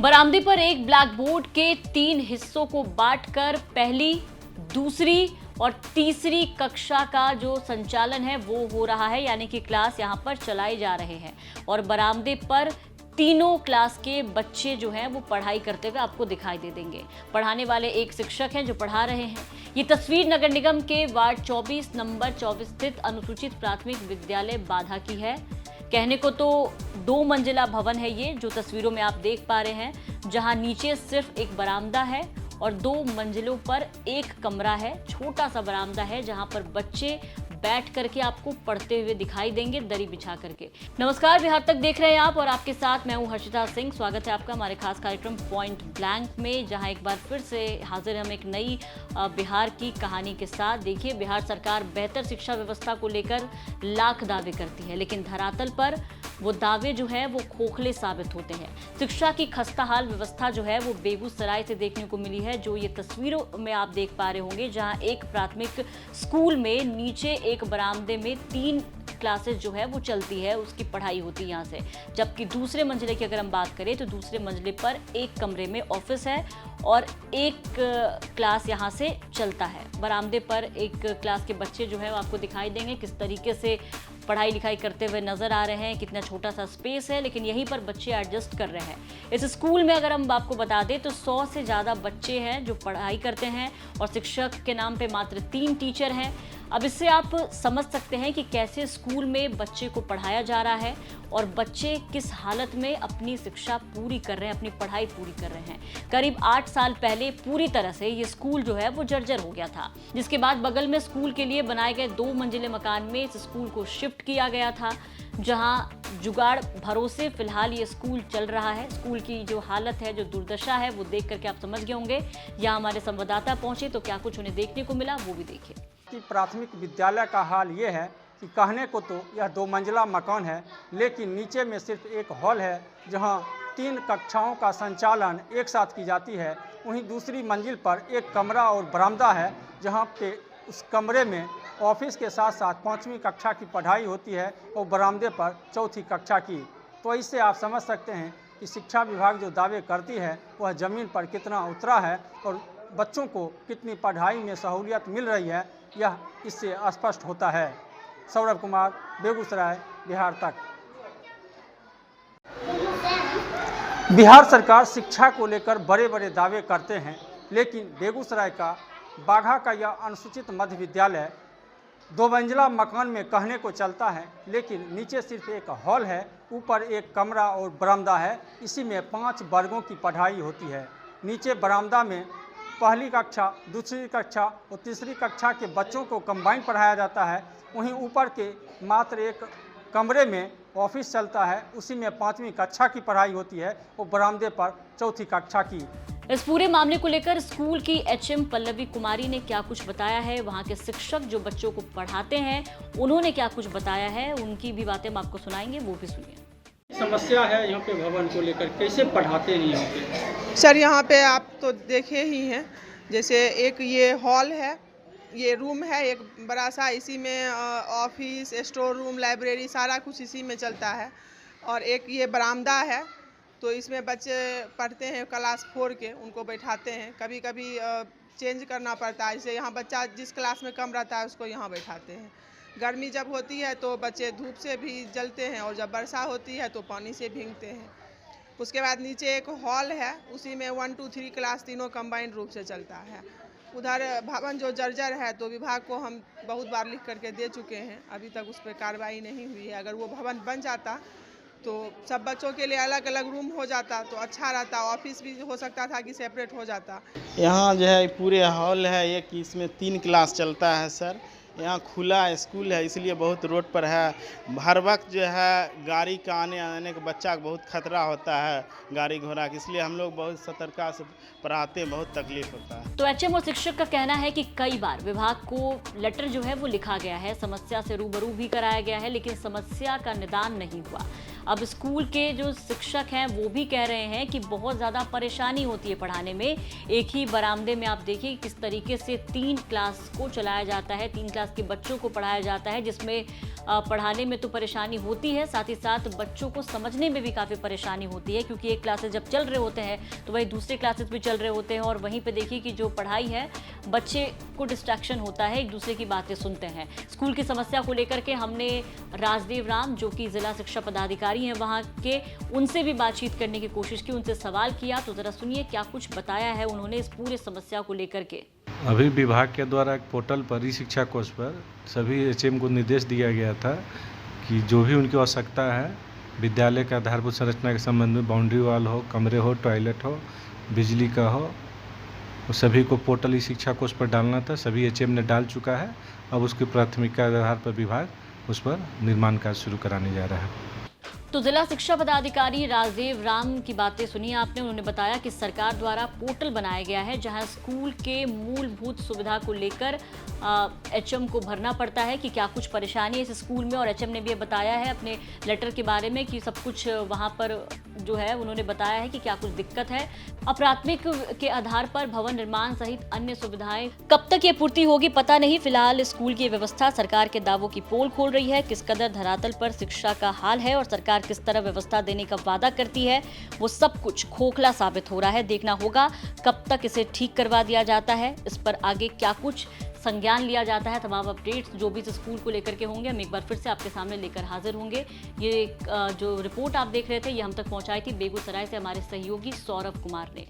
बरामदे पर एक ब्लैक बोर्ड के 3 हिस्सों को बांटकर पहली, दूसरी और तीसरी कक्षा का जो संचालन है वो हो रहा है, यानी कि क्लास यहां पर चलाए जा रहे हैं। और बरामदे पर तीनों क्लास के बच्चे जो हैं वो पढ़ाई करते हुए आपको दिखाई दे देंगे। पढ़ाने वाले एक शिक्षक हैं जो पढ़ा रहे हैं। ये तस्वीर नगर निगम के वार्ड 24 नंबर 24 स्थित अनुसूचित प्राथमिक विद्यालय बाधा की है। कहने को तो 2 मंजिला भवन है ये, जो तस्वीरों में आप देख पा रहे हैं, जहां नीचे सिर्फ एक बरामदा है और 2 मंजिलों पर एक कमरा है। छोटा सा बरामदा है जहां पर बच्चे बैठ करके आपको पढ़ते हुए दिखाई देंगे, दरी बिछा करके। नमस्कार, बिहार तक देख रहे हैं आप और आपके साथ मैं हूं हर्षिता सिंह। स्वागत है आपका हमारे खास कार्यक्रम पॉइंट ब्लैंक में, जहां एक बार फिर से हाजिर हम एक नई बिहार की कहानी के साथ। देखिए, बिहार सरकार बेहतर शिक्षा व्यवस्था को लेकर लाख दावे करती है, लेकिन धरातल पर वो दावे जो है वो खोखले साबित होते हैं। शिक्षा की खस्ताहाल व्यवस्था जो है वो बेगूसराय से देखने को मिली है, जो ये तस्वीरों में आप देख पा रहे होंगे, जहां एक प्राथमिक स्कूल में नीचे एक बरामदे में 3 क्लासेस जो है वो चलती है, उसकी पढ़ाई होती है यहाँ से। जबकि दूसरे मंजिले की अगर हम बात करें तो दूसरे मंजिले पर एक कमरे में ऑफिस है और एक क्लास यहाँ से चलता है। बरामदे पर एक क्लास के बच्चे जो है वो आपको दिखाई देंगे किस तरीके से पढ़ाई लिखाई करते हुए नजर आ रहे हैं। कितना छोटा सा स्पेस है, लेकिन यहीं पर बच्चे एडजस्ट कर रहे हैं। इस स्कूल में अगर हम आपको बता दें तो 100 से ज़्यादा बच्चे हैं जो पढ़ाई करते हैं और शिक्षक के नाम पे मात्र 3 टीचर हैं। अब इससे आप समझ सकते हैं कि कैसे स्कूल में बच्चे को पढ़ाया जा रहा है और बच्चे किस हालत में अपनी शिक्षा पूरी कर रहे हैं, अपनी पढ़ाई पूरी कर रहे हैं। करीब 8 साल पहले पूरी तरह से ये स्कूल जो है वो जर्जर हो गया था, जिसके बाद बगल में स्कूल के लिए बनाए गए 2 मंजिले मकान में इस स्कूल को शिफ्ट किया गया था, जहां जुगाड़ भरोसे फिलहाल ये स्कूल चल रहा है। स्कूल की जो हालत है, जो दुर्दशा है, वो देख करके आप समझ गए होंगे। यहाँ हमारे संवाददाता पहुंचे तो क्या कुछ उन्हें देखने को मिला वो भी देखिए। प्राथमिक विद्यालय का हाल ये है कि कहने को तो यह 2 मंजिला मकान है, लेकिन नीचे में सिर्फ एक हॉल है जहां 3 कक्षाओं का संचालन एक साथ की जाती है। वहीं दूसरी मंजिल पर एक कमरा और बरामदा है, जहां पे उस कमरे में ऑफिस के साथ साथ 5वीं कक्षा की पढ़ाई होती है और बरामदे पर 4थी कक्षा की। तो इससे आप समझ सकते हैं कि शिक्षा विभाग जो दावे करती है वह ज़मीन पर कितना उतरा है और बच्चों को कितनी पढ़ाई में सहूलियत मिल रही है, यह इससे स्पष्ट होता है। सौरभ कुमार, बेगूसराय, बिहार तक। बिहार सरकार शिक्षा को लेकर बड़े बड़े दावे करते हैं, लेकिन बेगूसराय का बाघा का यह अनुसूचित मध्य विद्यालय 2 मंजिला मकान में कहने को चलता है, लेकिन नीचे सिर्फ एक हॉल है, ऊपर एक कमरा और बरामदा है। इसी में 5 वर्गों की पढ़ाई होती है। नीचे बरामदा में पहली कक्षा, दूसरी कक्षा और तीसरी कक्षा के बच्चों को कंबाइन पढ़ाया जाता है। वहीं ऊपर के मात्र एक कमरे में ऑफिस चलता है, उसी में 5वीं कक्षा की पढ़ाई होती है और बरामदे पर 4थी कक्षा की। इस पूरे मामले को लेकर स्कूल की एचएम पल्लवी कुमारी ने क्या कुछ बताया है, वहां के शिक्षक जो बच्चों को पढ़ाते हैं उन्होंने क्या कुछ बताया है, उनकी भी बातें हम आपको सुनाएंगे, वो भी सुनिए। समस्या है यहाँ पे भवन को लेकर, कैसे पढ़ाते हैं यहाँ पे? सर, यहाँ पे आप तो देखे ही हैं, जैसे एक ये हॉल है, ये रूम है एक बड़ा सा, इसी में ऑफिस, स्टोर रूम, लाइब्रेरी सारा कुछ इसी में चलता है। और एक ये बरामदा है, तो इसमें बच्चे पढ़ते हैं क्लास 4 के, उनको बैठाते हैं। कभी कभी चेंज करना पड़ता है, जैसे यहाँ बच्चा जिस क्लास में कम रहता है उसको यहाँ बैठाते हैं। गर्मी जब होती है तो बच्चे धूप से भी जलते हैं और जब वर्षा होती है तो पानी से भीगते हैं। उसके बाद नीचे एक हॉल है, उसी में 1, 2, 3 क्लास तीनों कंबाइंड रूप से चलता है। उधर भवन जो जर्जर है तो विभाग को हम बहुत बार लिख करके दे चुके हैं, अभी तक उस पर कार्रवाई नहीं हुई है। अगर वो भवन बन जाता तो सब बच्चों के लिए अलग अलग रूम हो जाता तो अच्छा रहता, ऑफिस भी हो सकता था कि सेपरेट हो जाता। यहाँ जो है पूरे हॉल है एक, इसमें 3 क्लास चलता है सर। यहाँ खुला स्कूल है, इसलिए बहुत रोड पर है। हर वक्त जो है गाड़ी का आने का बच्चा को बहुत खतरा होता है, गाड़ी घोड़ा की, इसलिए हम लोग बहुत सतर्कता से पढ़ाते हैं, बहुत तकलीफ होता है। तो एचएम और शिक्षक का कहना है कि कई बार विभाग को लेटर जो है वो लिखा गया है, समस्या से रूबरू भी कराया गया है, लेकिन समस्या का निदान नहीं हुआ। अब स्कूल के जो शिक्षक हैं वो भी कह रहे हैं कि बहुत ज़्यादा परेशानी होती है पढ़ाने में। एक ही बरामदे में आप देखिए किस तरीके से 3 क्लास को चलाया जाता है, 3 क्लास के बच्चों को पढ़ाया जाता है, जिसमें पढ़ाने में तो परेशानी होती है, साथ ही साथ बच्चों को समझने में भी काफ़ी परेशानी होती है, क्योंकि एक क्लासेस जब चल रहे होते हैं तो वही दूसरे क्लासेस भी चल रहे होते हैं और वहीं पे देखिए कि जो पढ़ाई है बच्चे को डिस्ट्रैक्शन होता है, एक दूसरे की बातें सुनते हैं। स्कूल की समस्या को लेकर के हमने राजदेव राम जो कि जिला शिक्षा पदाधिकारी हैं वहाँ के, उनसे भी बातचीत करने की कोशिश की, उनसे सवाल किया, तो ज़रा सुनिए क्या कुछ बताया है उन्होंने इस पूरे समस्या को लेकर के। अभी विभाग के द्वारा एक पोर्टल पर ई शिक्षा कोष पर सभी एचएम को निर्देश दिया गया था कि जो भी उनकी आवश्यकता है विद्यालय का आधारभूत संरचना के संबंध में, बाउंड्री वॉल हो, कमरे हो, टॉयलेट हो, बिजली का हो, वो सभी को पोर्टल ई शिक्षा कोष पर डालना था। सभी एचएम ने डाल चुका है। अब उसकी प्राथमिकता के आधार पर विभाग उस पर निर्माण कार्य शुरू कराने जा रहा है। तो जिला शिक्षा पदाधिकारी राजदेव राम की बातें सुनी आपने। उन्होंने बताया कि सरकार द्वारा पोर्टल बनाया गया है जहां स्कूल के मूलभूत सुविधा को लेकर एचएम को भरना पड़ता है कि क्या कुछ परेशानी है इस स्कूल में, और एचएम ने भी ये बताया है अपने लेटर के बारे में कि सब कुछ वहां पर जो है उन्होंने बताया है कि क्या कुछ दिक्कत है। अप्राथमिक के आधार पर भवन निर्माण सहित अन्य सुविधाएं कब तक ये पूर्ति होगी पता नहीं। फिलहाल स्कूल की व्यवस्था सरकार के दावों की पोल खोल रही है। किस कदर धरातल पर शिक्षा का हाल है और सरकार किस तरह व्यवस्था देने का वादा करती है, वो सब कुछ खोखला साबित हो रहा है। देखना होगा कब तक इसे ठीक करवा दिया जाता है, इस पर आगे क्या कुछ संज्ञान लिया जाता है। तमाम अपडेट्स जो भी इस स्कूल को लेकर के होंगे हम एक बार फिर से आपके सामने लेकर हाजिर होंगे। ये जो रिपोर्ट आप देख रहे थे ये हम तक पहुंचाई थी बेगूसराय से हमारे सहयोगी सौरभ कुमार ने।